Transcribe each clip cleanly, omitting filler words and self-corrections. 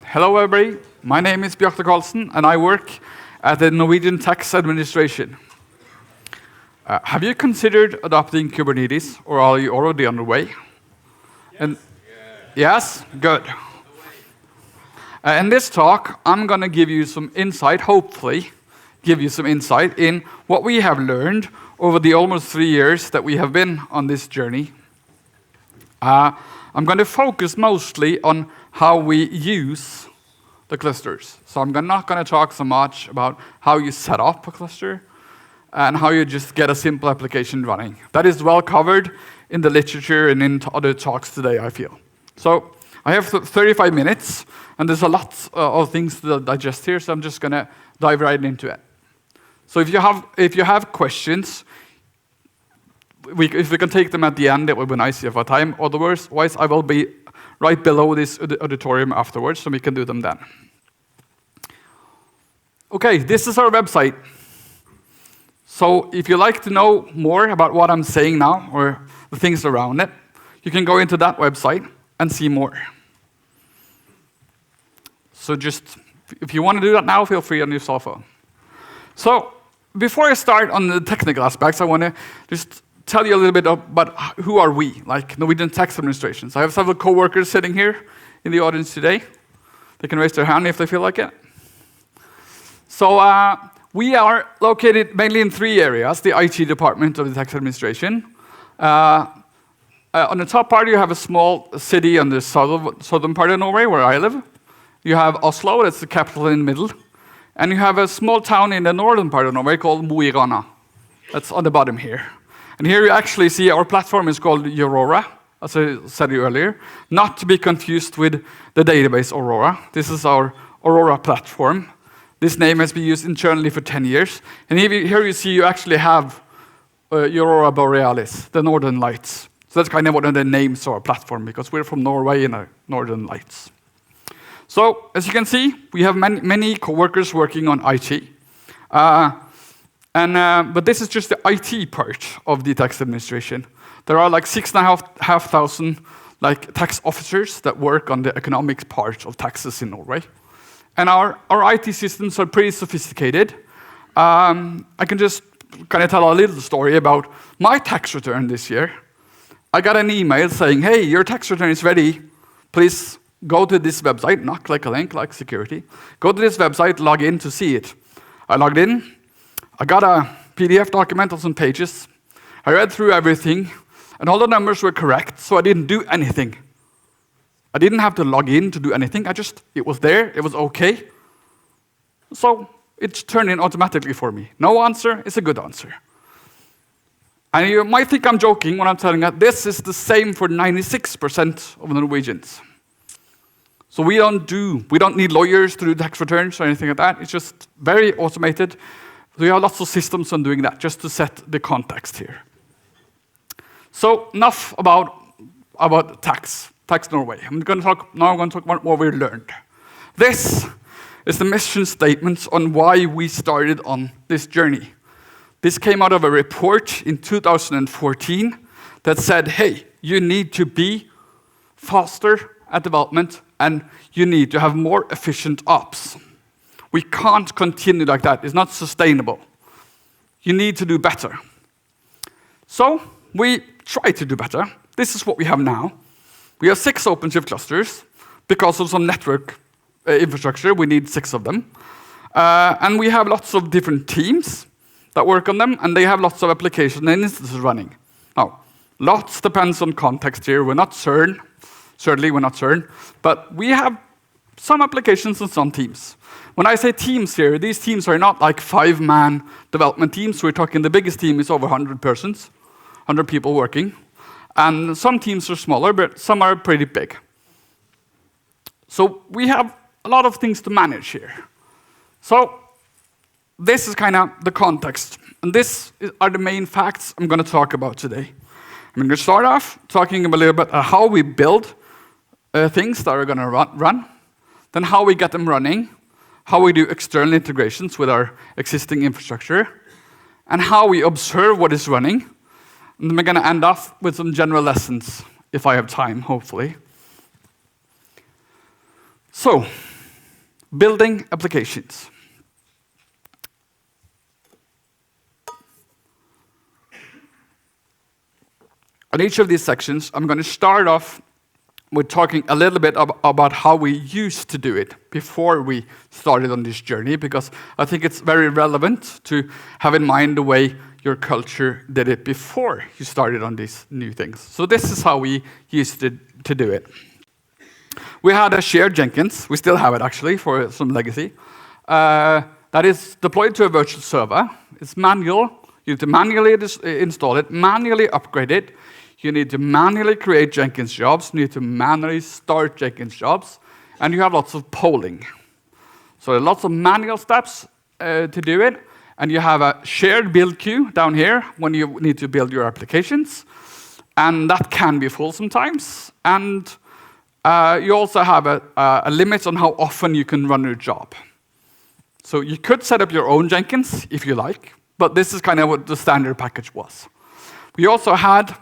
Hello everybody, my name is Bjarte Karlsen and I work at the Norwegian tax administration. Have you considered adopting Kubernetes or are you already on the way? Yes? Good. In this talk, I'm going to give you some insight, hopefully give you some insight in what we have learned over the almost 3 years that we have been on this journey. I'm going to focus mostly on how we use the clusters. So I'm not going to talk so much about how you set up a cluster and how you just get a simple application running. That is well covered in the literature and in other talks today, I feel. So I have 35 minutes, and there's a lot of things to digest here, so I'm just going to dive right into it. So if you have questions, if we can take them at the end, it would be nice if you have time. Otherwise, I will be right below this auditorium afterwards, so we can do them then. Okay, this is our website. So if you like to know more about what I'm saying now, or the things around it, you can go into that website and see more. So just, if you want to do that now, feel free on your cell phone. So before I start on the technical aspects, I want to just tell you a little bit about who are we, like Norwegian tax administrations. I have several co-workers sitting here in the audience today. They can raise their hand if they feel like it. So we are located mainly in 3 areas, the IT department of the tax administration. On the top part, you have a small city on the southern part of Norway, where I live. You have Oslo, that's the capital in the middle. And you have a small town in the northern part of Norway called Mo I Rana. That's on the bottom here. And here you actually see our platform is called Aurora, as I said earlier, not to be confused with the database Aurora. This is our Aurora platform. This name has been used internally for 10 years. And here you see you actually have Aurora Borealis, the northern lights. So that's kind of one of the names of our platform, because we're from Norway and the northern lights. So as you can see, we have many co-workers working on IT. But this is just the IT part of the tax administration. There are like 6,500 tax officers that work on the economic part of taxes in Norway. And our IT systems are pretty sophisticated. I can just kind of tell a little story about my tax return this year. I got an email saying, hey, your tax return is ready. Please go to this website, not click a link like security. Go to this website, log in to see it. I logged in. I got a PDF document of some pages. I read through everything, and all the numbers were correct, so I didn't do anything. I didn't have to log in to do anything. It was there, it was okay. So it turned in automatically for me. No answer is a good answer. And you might think I'm joking when I'm telling that this is the same for 96% of the Norwegians. So we don't need lawyers to do tax returns or anything like that. It's just very automated. We have lots of systems on doing that, just to set the context here. So enough about tax Norway. I'm going to talk about what we learned. This is the mission statement on why we started on this journey. This came out of a report in 2014 that said, hey, you need to be faster at development and you need to have more efficient ops. We can't continue like that. It's not sustainable. You need to do better. So we try to do better. This is what we have now. We have 6 OpenShift clusters. Because of some network infrastructure, we need 6 of them. And we have lots of different teams that work on them, and they have lots of applications and instances running. Now, lots depends on context here. We're not CERN. Certainly, we're not CERN. But we have some applications and some teams. When I say teams here, these teams are not like 5-man development teams. We're talking the biggest team is over 100 persons, 100 people working. And some teams are smaller, but some are pretty big. So we have a lot of things to manage here. So this is kind of the context. And these are the main facts I'm going to talk about today. I'm going to start off talking a little bit about how we build things that are going to run, then how we get them running, how we do external integrations with our existing infrastructure, and how we observe what is running. And then we're going to end off with some general lessons, if I have time, hopefully. So, building applications. On each of these sections, I'm going to start off with talking a little bit about how we used to do it before we started on this journey, because I think it's very relevant to have in mind the way your culture did it before you started on these new things. So this is how we used to do it. We had a shared Jenkins. We still have it, actually, for some legacy. That is deployed to a virtual server. It's manual. You need to manually install it, manually upgrade it. You need to manually create Jenkins jobs. You need to manually start Jenkins jobs. And you have lots of polling. So there are lots of manual steps to do it. And you have a shared build queue down here when you need to build your applications. And that can be full sometimes. And you also have a limit on how often you can run your job. So you could set up your own Jenkins if you like. But this is kind of what the standard package was. We also had,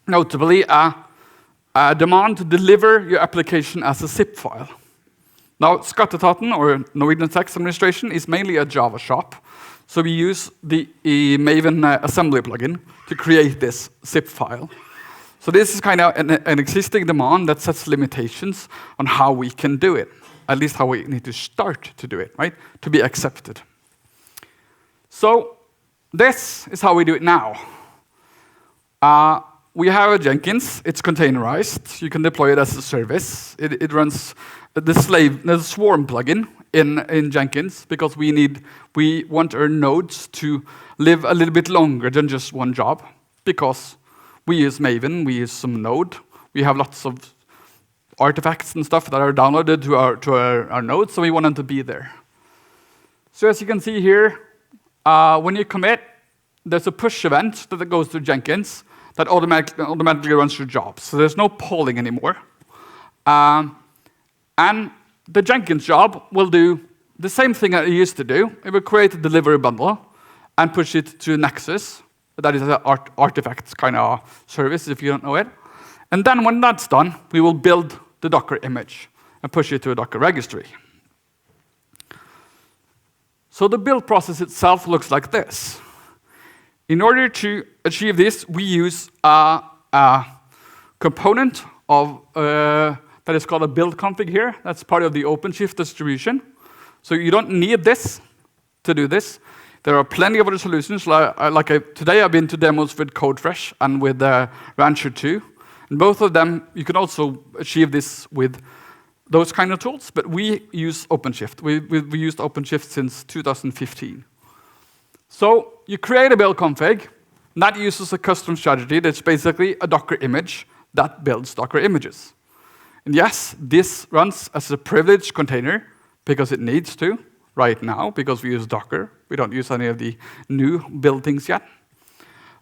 notably, a demand to deliver your application as a zip file. Now, Skatteetaten, or Norwegian Tax Administration, is mainly a Java shop. So we use the Maven assembly plugin to create this zip file. So this is kind of an existing demand that sets limitations on how we can do it, at least how we need to start to do it, right, to be accepted. So this is how we do it now. We have a Jenkins. It's containerized. You can deploy it as a service. It runs the Swarm plugin in Jenkins because we want our nodes to live a little bit longer than just one job, because we use Maven, we use some Node. We have lots of artifacts and stuff that are downloaded to our nodes, so we want them to be there. So as you can see here, when you commit, there's a push event that goes to Jenkins that automatically runs your job. So there's no polling anymore. And the Jenkins job will do the same thing that it used to do. It will create a delivery bundle and push it to Nexus. That is an artifacts kind of service, if you don't know it. And then when that's done, we will build the Docker image and push it to a Docker registry. So the build process itself looks like this. In order to achieve this, we use a component of that is called a build config here. That's part of the OpenShift distribution. So you don't need this to do this. There are plenty of other solutions. Today I've been to demos with CodeFresh and with Rancher 2. And both of them, you can also achieve this with those kind of tools, but we use OpenShift. We used OpenShift since 2015. So you create a build config, and that uses a custom strategy that's basically a Docker image that builds Docker images. And yes, this runs as a privileged container because it needs to right now, because we use Docker. We don't use any of the new build things yet.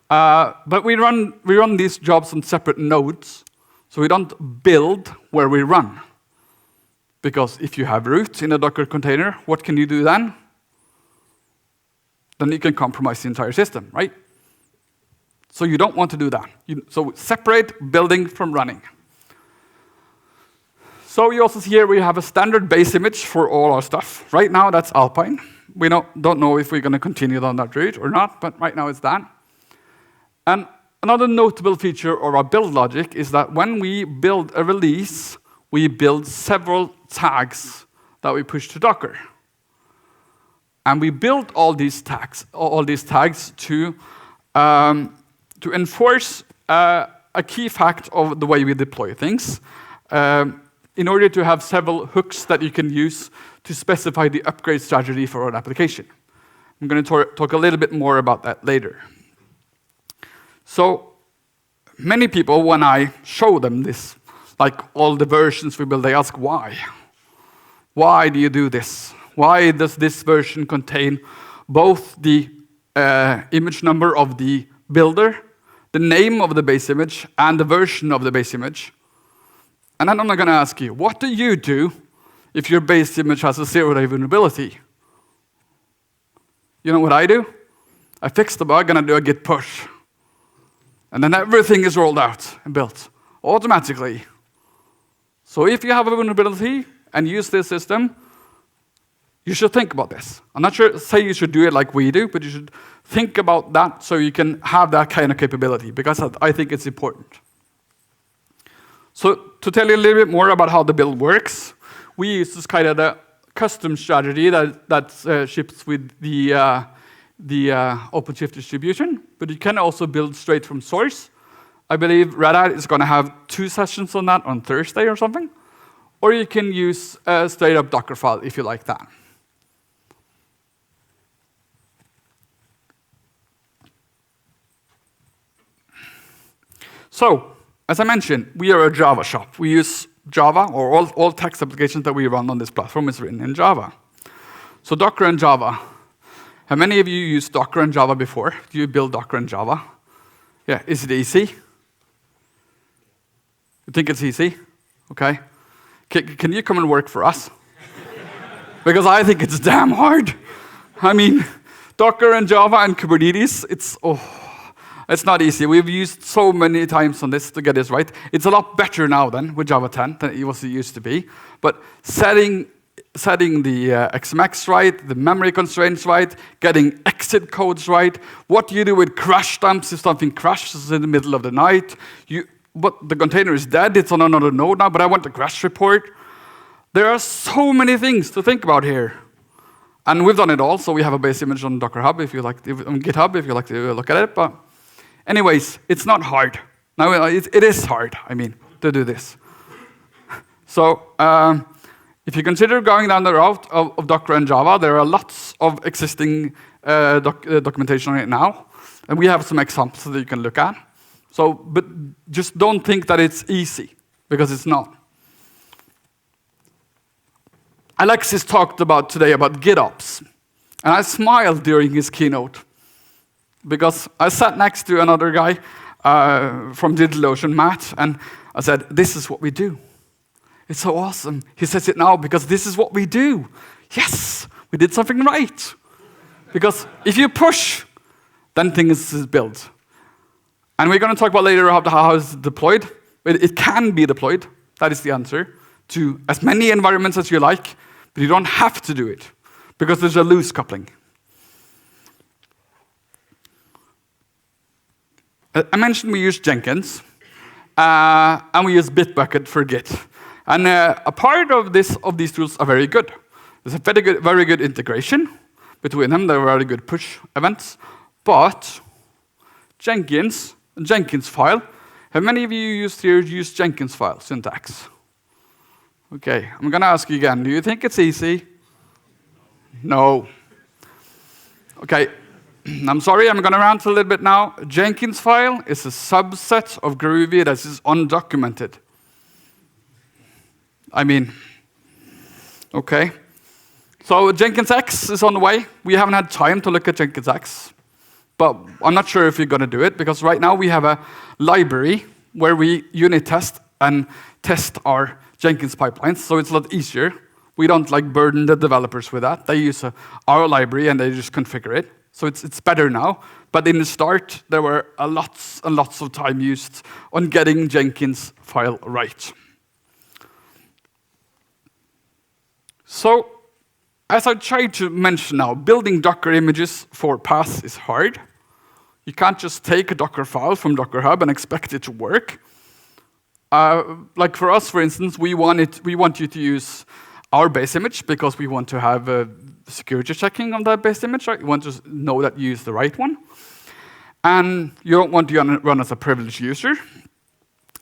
But we run these jobs on separate nodes, so we don't build where we run. Because if you have root in a Docker container, what can you do then? Then you can compromise the entire system, right? So you don't want to do that. So separate building from running. So you also see here we have a standard base image for all our stuff. Right now that's Alpine. We don't know if we're going to continue on that route or not, but right now it's that. And another notable feature of our build logic is that when we build a release, we build several tags that we push to Docker. And we build all these tags to enforce a key fact of the way we deploy things, in order to have several hooks that you can use to specify the upgrade strategy for an application. I'm going to talk a little bit more about that later. So many people, when I show them this, like all the versions we build, they ask why. Why do you do this? Why does this version contain both the image number of the builder, the name of the base image, and the version of the base image? And then I'm going to ask you, what do you do if your base image has a 0-day vulnerability? You know what I do? I fix the bug and I do a git push. And then everything is rolled out and built automatically. So if you have a vulnerability and use this system, You should think about this. I'm not sure, say you should do it like we do, but you should think about that so you can have that kind of capability, because I think it's important. So to tell you a little bit more about how the build works, we use this kind of the custom strategy that ships with the OpenShift distribution, but you can also build straight from source. I believe Red Hat is going to have 2 sessions on that on Thursday or something. Or you can use a straight up Docker file if you like that. So, as I mentioned, we are a Java shop. We use Java, or all text applications that we run on this platform is written in Java. So Docker and Java. How many of you used Docker and Java before? Do you build Docker and Java? Yeah, is it easy? You think it's easy? Okay. Can you come and work for us? Because I think it's damn hard. I mean, Docker and Java and Kubernetes, it's not easy. We've used so many times on this to get this right. It's a lot better now than with Java 10 than it used to be. But setting the XMX right, the memory constraints right, getting exit codes right, what do you do with crash dumps if something crashes in the middle of the night? But the container is dead, it's on another node now, but I want the crash report. There are so many things to think about here. And we've done it all, so we have a base image on Docker Hub, on GitHub, if you like to look at it. But anyways, it's not hard. Now, it is hard, to do this. So, if you consider going down the route of Docker and Java, there are lots of existing documentation on it now. And we have some examples that you can look at. So, but just don't think that it's easy, because it's not. Alexis talked today about GitOps. And I smiled during his keynote, because I sat next to another guy from DigitalOcean, Matt, and I said, this is what we do. It's so awesome. He says it now because this is what we do. Yes, we did something right. Because if you push, then things is built. And we're going to talk about later how it's deployed. It can be deployed. That is the answer. To as many environments as you like, but you don't have to do it, because there's a loose coupling. I mentioned we use Jenkins, and we use Bitbucket for Git. And a part of these tools are very good. There's a very good integration between them. There are very good push events. But Jenkins file, how many of you use Jenkins file syntax? Okay, I'm going to ask you again. Do you think it's easy? No. Okay, I'm sorry, I'm going to rant a little bit now. Jenkins file is a subset of Groovy that is undocumented. Okay. So Jenkins X is on the way. We haven't had time to look at Jenkins X, but I'm not sure if you're going to do it, because right now we have a library where we unit test and test our Jenkins pipelines, so it's a lot easier. We don't burden the developers with that. They use our library and they just configure it. So it's better now. But in the start, there were lots and lots of time used on getting Jenkins file right. So, as I tried to mention now, building Docker images for PaaS is hard. You can't just take a Docker file from Docker Hub and expect it to work. Like for us, for instance, we want you to use our base image because we want to have security checking on that base image, right? You want to know that you use the right one. And you don't want to run as a privileged user.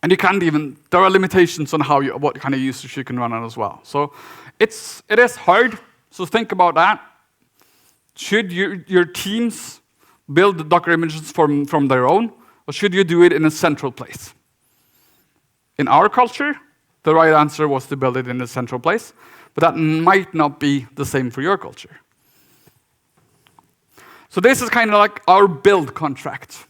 And you can't even, there are limitations on what kind of users you can run on as well. So it is hard, so think about that. Should your teams build the Docker images from their own, or should you do it in a central place? In our culture, the right answer was to build it in a central place, but that might not be the same for your culture. So this is kind of like our build contract.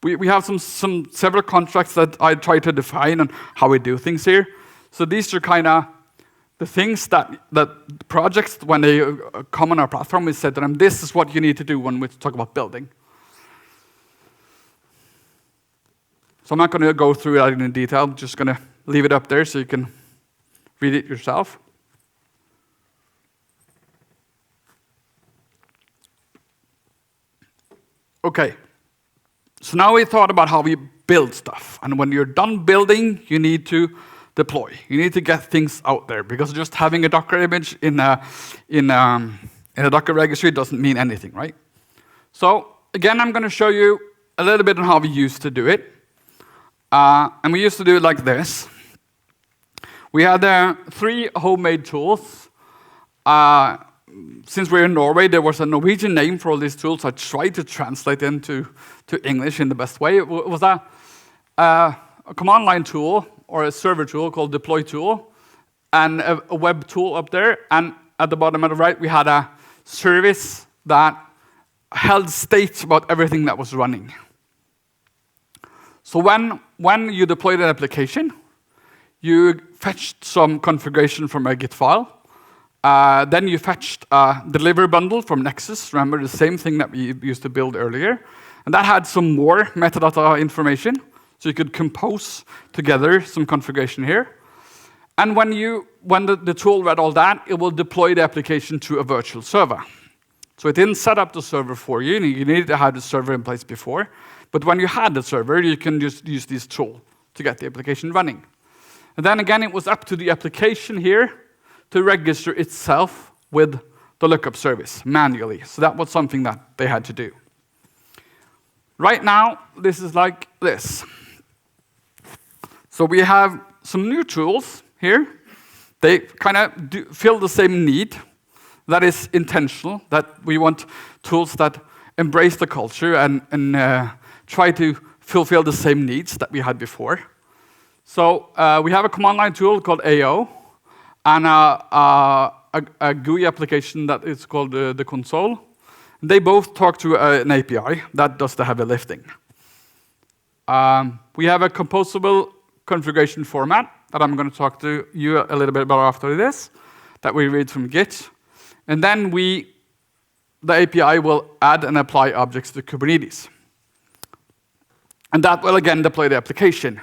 We have several contracts that I try to define on how we do things here. So these are kind of the things that projects, when they come on our platform, we said to them, this is what you need to do when we talk about building. So I'm not going to go through that in detail. I'm just going to leave it up there so you can read it yourself. Okay, so now we thought about how we build stuff. And when you're done building, you need to deploy. You need to get things out there, because just having a Docker image in a Docker registry doesn't mean anything, right? So again, I'm going to show you a little bit on how we used to do it. And we used to do it like this. We had 3 homemade tools. Since we're in Norway, there was a Norwegian name for all these tools. I tried to translate them to English in the best way. It was a command line tool or a server tool called deploy tool, and a web tool up there. And at the bottom on the right, we had a service that held state about everything that was running. So when you deployed an application, you fetched some configuration from a Git file. Then you fetched a deliver bundle from Nexus. Remember, the same thing that we used to build earlier. And that had some more metadata information, so you could compose together some configuration here. And when the tool read all that, it will deploy the application to a virtual server. So it didn't set up the server for you. You needed to have the server in place before. But when you had the server, you can just use this tool to get the application running. And then again, it was up to the application here to register itself with the lookup service manually. So that was something that they had to do. Right now, this is like this. So we have some new tools here. They kind of fill the same need. That is intentional, that we want tools that embrace the culture and try to fulfill the same needs that we had before. So we have a command line tool called AO, and a GUI application that is called the console. They both talk to an API that does the heavy lifting. We have a composable configuration format that I'm going to talk to you a little bit about after this, that we read from Git. And then the API will add and apply objects to Kubernetes. And that will again deploy the application.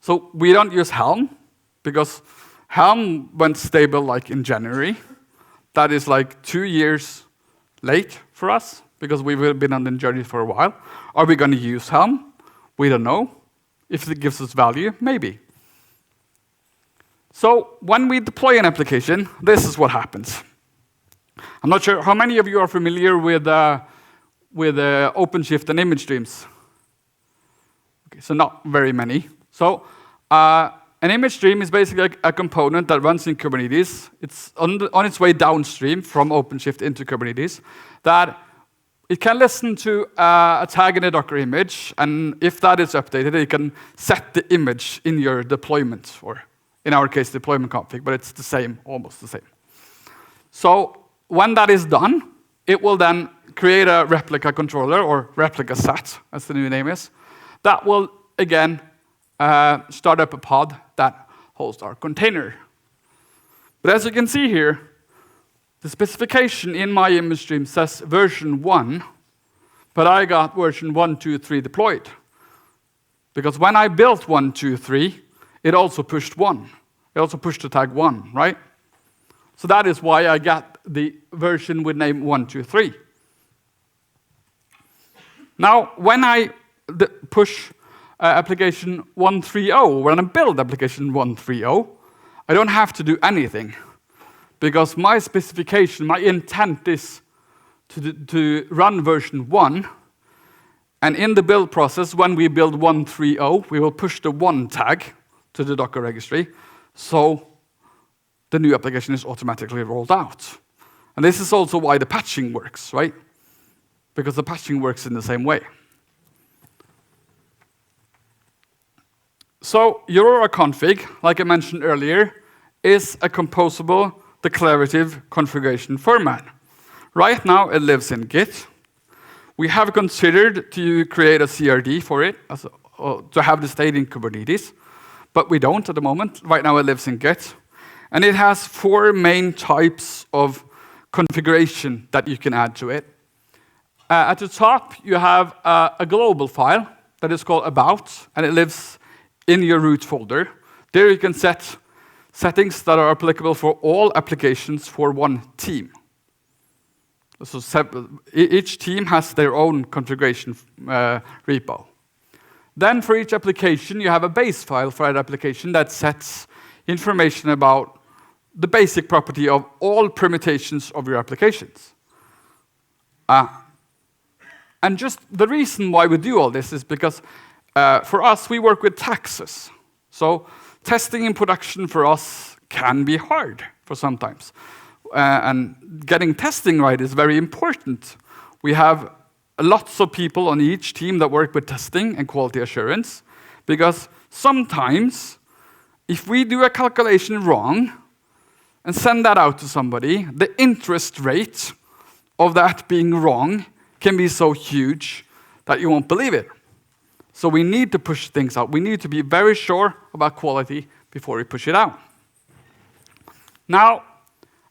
So we don't use Helm, because Helm went stable like in January. That is like 2 years late for us, because we've been on the journey for a while. Are we going to use Helm? We don't know. If it gives us value, maybe. So when we deploy an application, this is what happens. I'm not sure how many of you are familiar with OpenShift and image streams. Okay, so not very many. So an image stream is basically a component that runs in Kubernetes. It's on its way downstream from OpenShift into Kubernetes. That it can listen to a tag in a Docker image, and if that is updated, it can set the image in your deployment, or in our case, deployment config, but it's the same, almost the same. So when that is done, it will then create a replica controller, or replica set, as the new name is. That will, again, start up a pod that hosts our container. But as you can see here, the specification in my image stream says version 1, but I got version 1, 2, 3 deployed. Because when I built 1, 2, 3, it also pushed 1. It also pushed the tag 1, right? So that is why I got the version with name 1, 2, 3. Now, when I push application 1.3.0, when I build application 1.3.0, I don't have to do anything, because my specification, my intent is to run version 1, and in the build process, when we build 1.3.0, we will push the 1 tag to the Docker registry, so the new application is automatically rolled out. And this is also why the patching works, right? Because the patching works in the same way. So Aurora config, like I mentioned earlier, is a composable declarative configuration format. Right now, it lives in Git. We have considered to create a CRD for it, to have the state in Kubernetes, but we don't at the moment. Right now, it lives in Git. And it has 4 main types of configuration that you can add to it. At the top, you have a global file that is called about, and it lives in your root folder. There you can set settings that are applicable for all applications for one team. So each team has their own configuration repo. Then for each application, you have a base file for that application that sets information about the basic property of all permutations of your applications. And just the reason why we do all this is because for us, we work with taxes. So testing in production for us can be hard for sometimes. And getting testing right is very important. We have lots of people on each team that work with testing and quality assurance, because sometimes if we do a calculation wrong and send that out to somebody, the interest rate of that being wrong can be so huge that you won't believe it. So we need to push things out. We need to be very sure about quality before we push it out. Now,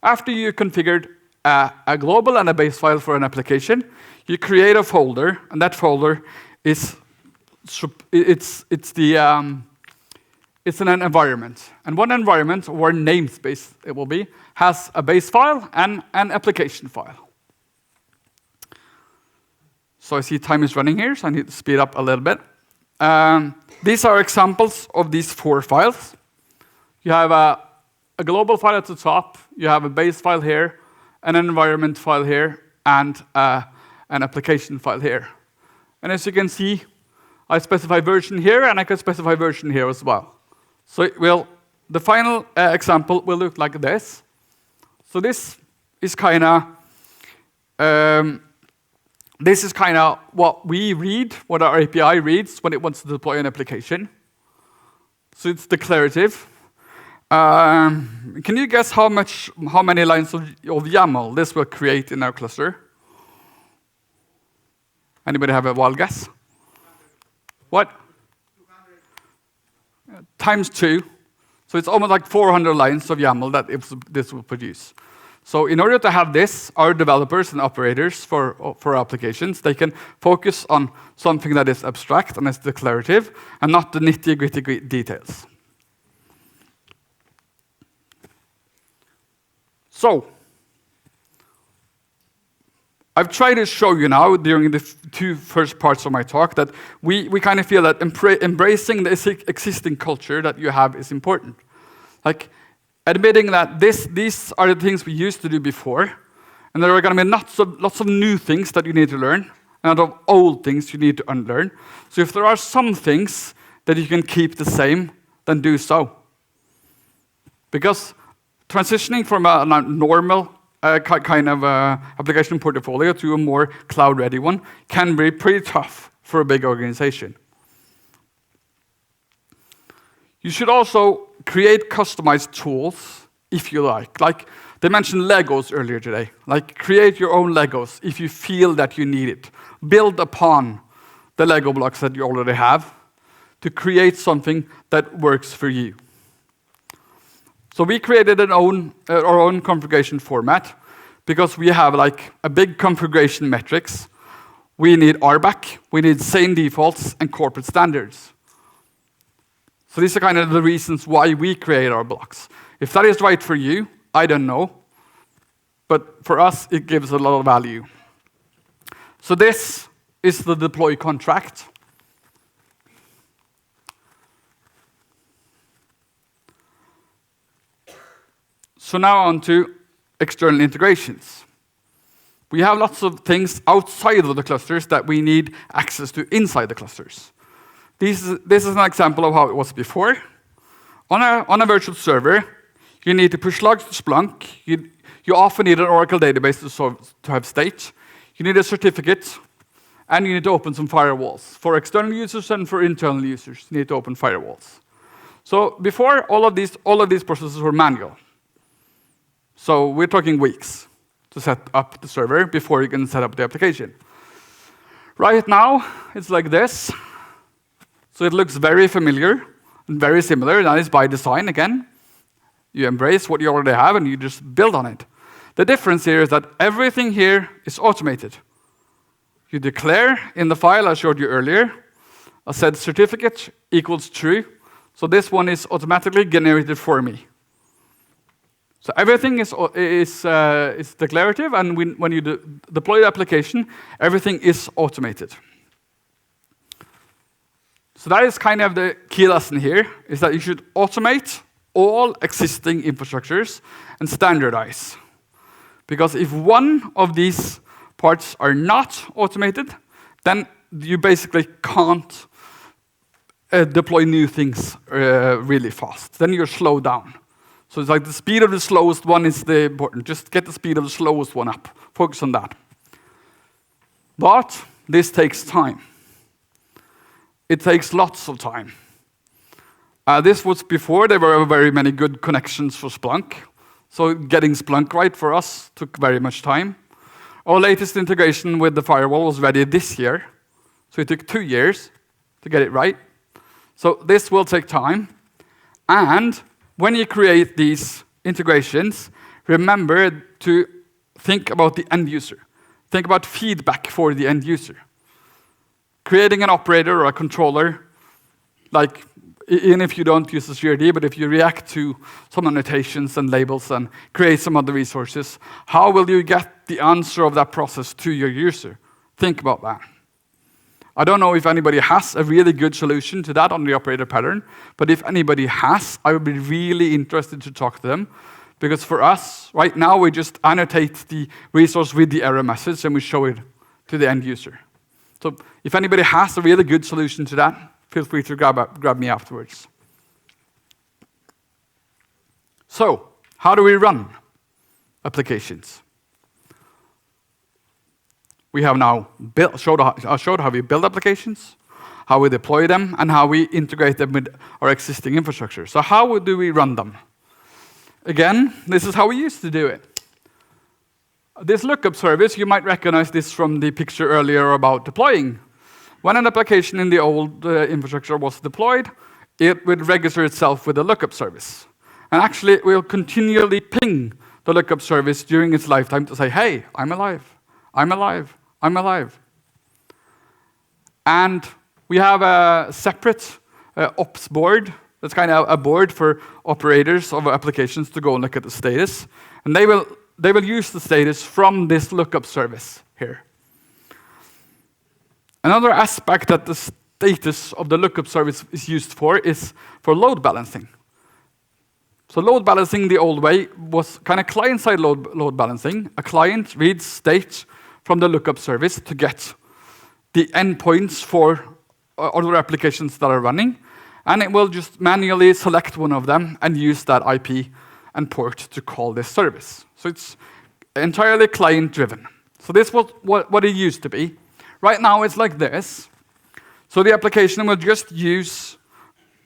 after you configured a global and a base file for an application, you create a folder, and that folder is it's an environment. And one environment, or namespace it will be, has a base file and an application file. So I see time is running here, so I need to speed up a little bit. These are examples of these 4 files. You have a global file at the top, you have a base file here, an environment file here, and an application file here. And as you can see, I specify version here, and I can specify version here as well. So the final example will look like this. So this is kind of what we read, what our API reads when it wants to deploy an application. So it's declarative. Can you guess how many lines of YAML this will create in our cluster? Anybody have a wild guess? What? 200. Times 2. So it's almost like 400 lines of YAML that this will produce. So in order to have this, our developers and operators for applications, they can focus on something that is abstract and is declarative, and not the nitty-gritty details. So, I've tried to show you now during the 2 first parts of my talk that we kind of feel that embracing the existing culture that you have is important. Like admitting that these are the things we used to do before, and there are going to be lots of new things that you need to learn, and a lot of old things you need to unlearn. So if there are some things that you can keep the same, then do so. Because transitioning from a normal kind of application portfolio to a more cloud-ready one can be pretty tough for a big organization. You should also create customized tools if you like. Like they mentioned Legos earlier today. Like create your own Legos if you feel that you need it. Build upon the Lego blocks that you already have to create something that works for you. So we created our own configuration format because we have like a big configuration metrics. We need RBAC, we need sane defaults, and corporate standards. So these are kind of the reasons why we create our blocks. If that is right for you, I don't know. But for us, it gives a lot of value. So this is the deploy contract. So now on to external integrations. We have lots of things outside of the clusters that we need access to inside the clusters. This is an example of how it was before. On a virtual server, you need to push logs to Splunk. You often need an Oracle database to have state. You need a certificate, and you need to open some firewalls. For external users and for internal users, you need to open firewalls. So before, all of these processes were manual. So we're talking weeks to set up the server before you can set up the application. Right now, it's like this. So it looks very familiar and very similar. That is by design, again. You embrace what you already have and you just build on it. The difference here is that everything here is automated. You declare in the file I showed you earlier, I said certificate equals true. So this one is automatically generated for me. So everything is declarative, and when you deploy the application, everything is automated. So that is kind of the key lesson here, is that you should automate all existing infrastructures and standardize. Because if one of these parts are not automated, then you basically can't deploy new things really fast. Then you're slowed down. So it's like the speed of the slowest one is the important. Just get the speed of the slowest one up. Focus on that. But this takes time. It takes lots of time. This was before there were very many good connections for Splunk. So getting Splunk right for us took very much time. Our latest integration with the firewall was ready this year. So it took 2 years to get it right. So this will take time. And when you create these integrations, remember to think about the end user. Think about feedback for the end user. Creating an operator or a controller, like even if you don't use the CRD, but if you react to some annotations and labels and create some other resources, how will you get the answer of that process to your user? Think about that. I don't know if anybody has a really good solution to that on the operator pattern, but if anybody has, I would be really interested to talk to them. Because for us, right now, we just annotate the resource with the error message and we show it to the end user. So if anybody has a really good solution to that, feel free to grab me afterwards. So, how do we run applications? We have now showed how we build applications, how we deploy them, and how we integrate them with our existing infrastructure. So how do we run them? Again, this is how we used to do it. This lookup service, you might recognize this from the picture earlier about deploying. When an application in the old infrastructure was deployed, it would register itself with a lookup service. And actually, it will continually ping the lookup service during its lifetime to say, hey, I'm alive, I'm alive, I'm alive. And we have a separate ops board. That's kind of a board for operators of applications to go and look at the status. And they will use the status from this lookup service here. Another aspect that the status of the lookup service is used for is for load balancing. So load balancing the old way was kind of client-side load balancing. A client reads state from the lookup service to get the endpoints for other applications that are running, and it will just manually select one of them and use that IP and port to call this service. So it's entirely client-driven. So this was what it used to be. Right now it's like this. So the application will just use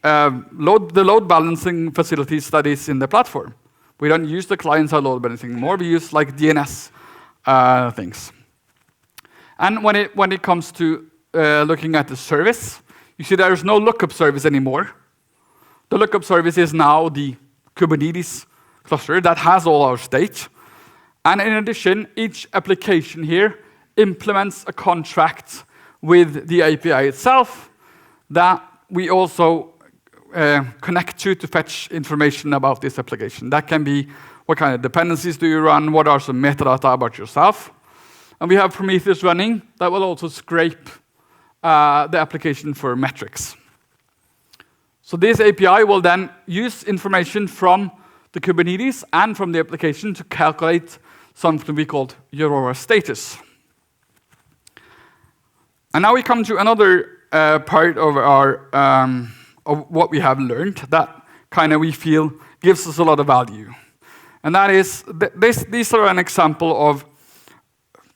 the load balancing facilities that is in the platform. We don't use the client-side load balancing anymore. We use like DNS things. And when it comes to looking at the service, you see there's no lookup service anymore. The lookup service is now the Kubernetes cluster that has all our state. And in addition, each application here implements a contract with the API itself that we also connect to fetch information about this application. That can be what kind of dependencies do you run, what are some metadata about yourself. And we have Prometheus running that will also scrape the application for metrics. So this API will then use information from the Kubernetes and from the application to calculate something we call Aurora status. And now we come to another part of our of what we have learned that kind of we feel gives us a lot of value. And that is, these are an example of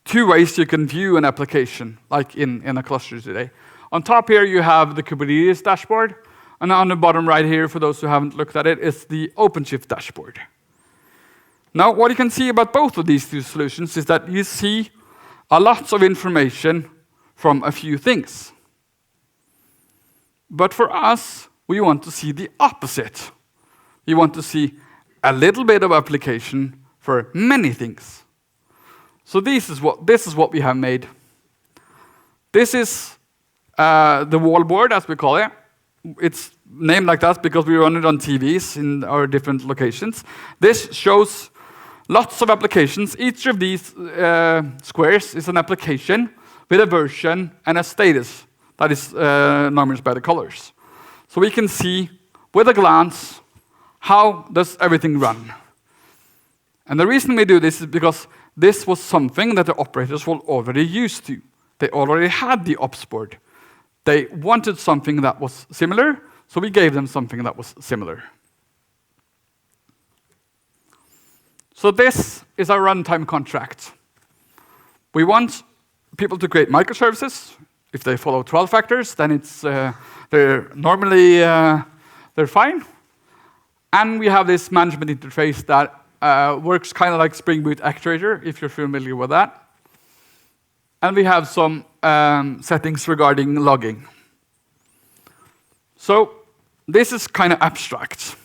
2 ways you can view an application, like in a cluster today. On top here, you have the Kubernetes dashboard. And on the bottom right here, for those who haven't looked at it, is the OpenShift dashboard. Now, what you can see about both of these 2 solutions is that you see a lot of information from a few things. But for us, we want to see the opposite. We want to see a little bit of application for many things. So this is what we have made. This is the wall board, as we call it. It's named like that because we run it on TVs in our different locations. This shows lots of applications. Each of these squares is an application with a version and a status that is normalized by the colors. So we can see with a glance how does everything run. And the reason we do this is because this was something that the operators were already used to. They already had the ops board. They wanted something that was similar, so we gave them something that was similar. So this is our runtime contract. We want people to create microservices. If they follow 12 factors, then it's they're normally they're fine. And we have this management interface that works kind of like Spring Boot Actuator, if you're familiar with that. And we have some settings regarding logging. So this is kind of abstract.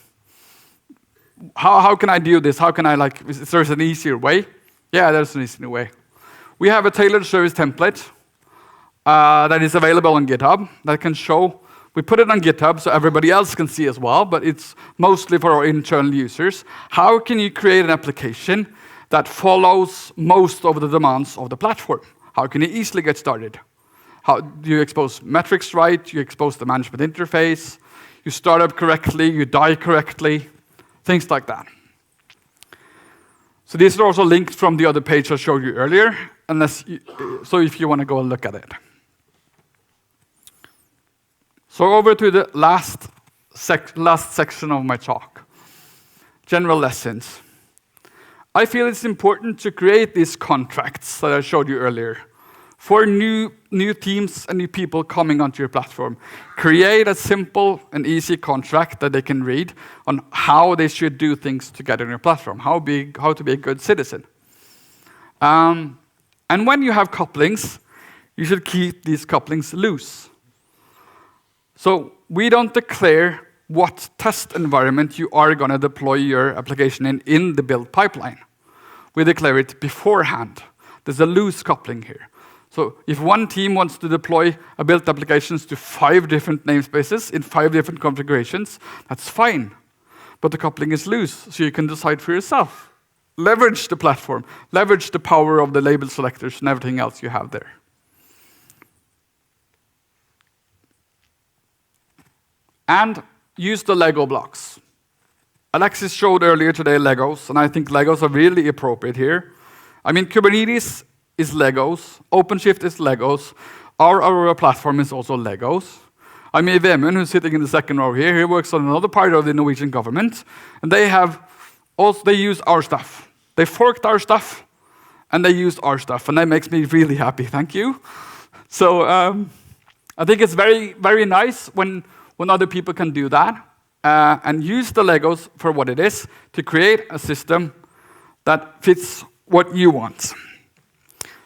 How can I do this? How can I is there an easier way? Yeah, there's an easier way. We have a tailored service template that is available on GitHub that can show. We put it on GitHub so everybody else can see as well, but it's mostly for our internal users. How can you create an application that follows most of the demands of the platform? How can you easily get started? How do you expose metrics right? You expose the management interface. You start up correctly. You die correctly. Things like that. So these are also linked from the other page I showed you earlier, so if you want to go and look at it. So over to the last section of my talk, general lessons. I feel it's important to create these contracts that I showed you earlier for new teams and new people coming onto your platform. Create a simple and easy contract that they can read on how they should do things together on your platform, how to be a good citizen. And when you have couplings, you should keep these couplings loose. So we don't declare what test environment you are going to deploy your application in the build pipeline. We declare it beforehand. There's a loose coupling here. So if one team wants to deploy a built applications to 5 different namespaces in 5 different configurations, that's fine. But the coupling is loose, so you can decide for yourself. Leverage the platform. Leverage the power of the label selectors and everything else you have there. And use the Lego blocks. Alexis showed earlier today Legos, and I think Legos are really appropriate here. I mean, Kubernetes is Legos. OpenShift is Legos. Our Aurora platform is also Legos. I mean, Vemund, who's sitting in the second row here, he works on another part of the Norwegian government, and they use our stuff. They forked our stuff, and they used our stuff, and that makes me really happy. Thank you. So I think it's very, very nice when other people can do that and use the Legos for what it is to create a system that fits what you want.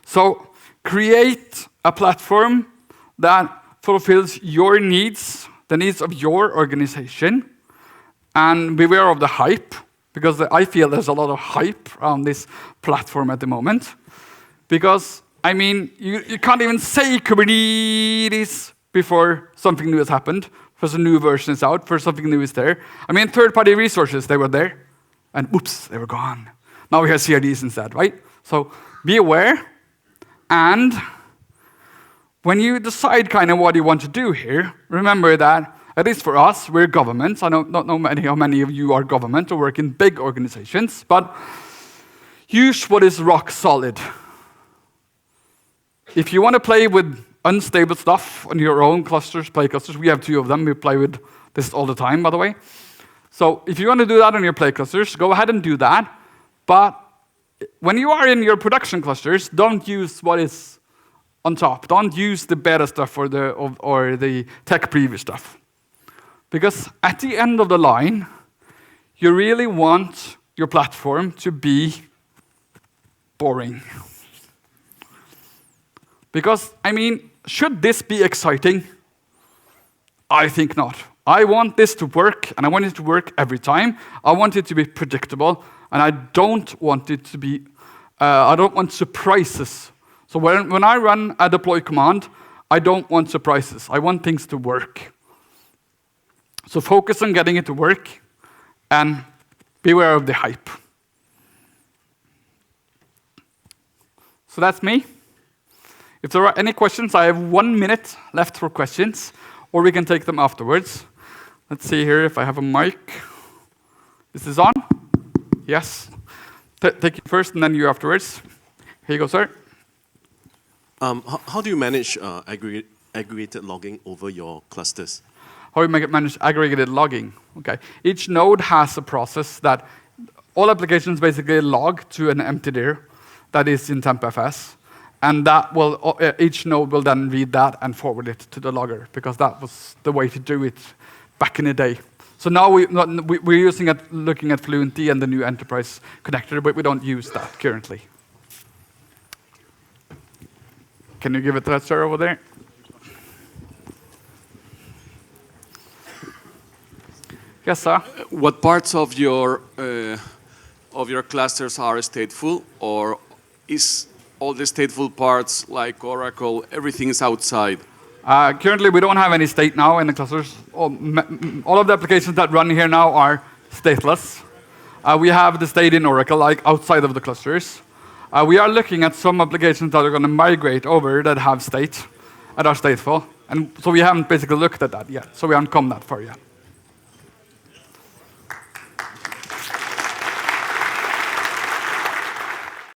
So create a platform that fulfills your needs, the needs of your organization, and beware of the hype, because I feel there's a lot of hype around this platform at the moment. Because, I mean, you can't even say Kubernetes before something new has happened. First a new version is out, first something new is there. I mean, third-party resources, they were there, and whoops, they were gone. Now we have CRDs instead, right? So be aware, and when you decide kind of what you want to do here, remember that, at least for us, we're government. I don't know how many of you are government or work in big organizations, but use what is rock solid. If you want to play with unstable stuff on your own clusters, play clusters. We have 2 of them. We play with this all the time, by the way. So if you want to do that on your play clusters, go ahead and do that. But when you are in your production clusters, don't use what is on top. Don't use the beta stuff or the tech preview stuff. Because at the end of the line, you really want your platform to be boring. Because, I mean, should this be exciting? I think not. I want this to work, and I want it to work every time. I want it to be predictable, and I don't want it to be, I don't want surprises. So when I run a deploy command, I don't want surprises. I want things to work. So focus on getting it to work and beware of the hype. So that's me. If there are any questions, I have 1 minute left for questions, or we can take them afterwards. Let's see here if I have a mic. Is this on? Yes. Take it first and then you afterwards. Here you go, sir. How do you manage aggregated logging over your clusters? How you manage aggregated logging? Okay. Each node has a process that all applications basically log to an empty dir that is in TempFS. And that will, each node will then read that and forward it to the logger, because that was the way to do it back in the day. So now we're using it, looking at Fluentd and the new enterprise connector, but we don't use that currently. Can you give it to that sir over there? Yes, sir. What parts of your clusters are stateful, or is all the stateful parts like Oracle, everything is outside? Currently, we don't have any state now in the clusters. All of the applications that run here now are stateless. We have the state in Oracle, like outside of the clusters. We are looking at some applications that are going to migrate over that have state, that are stateful. And so we haven't basically looked at that yet. So we haven't come that far yet.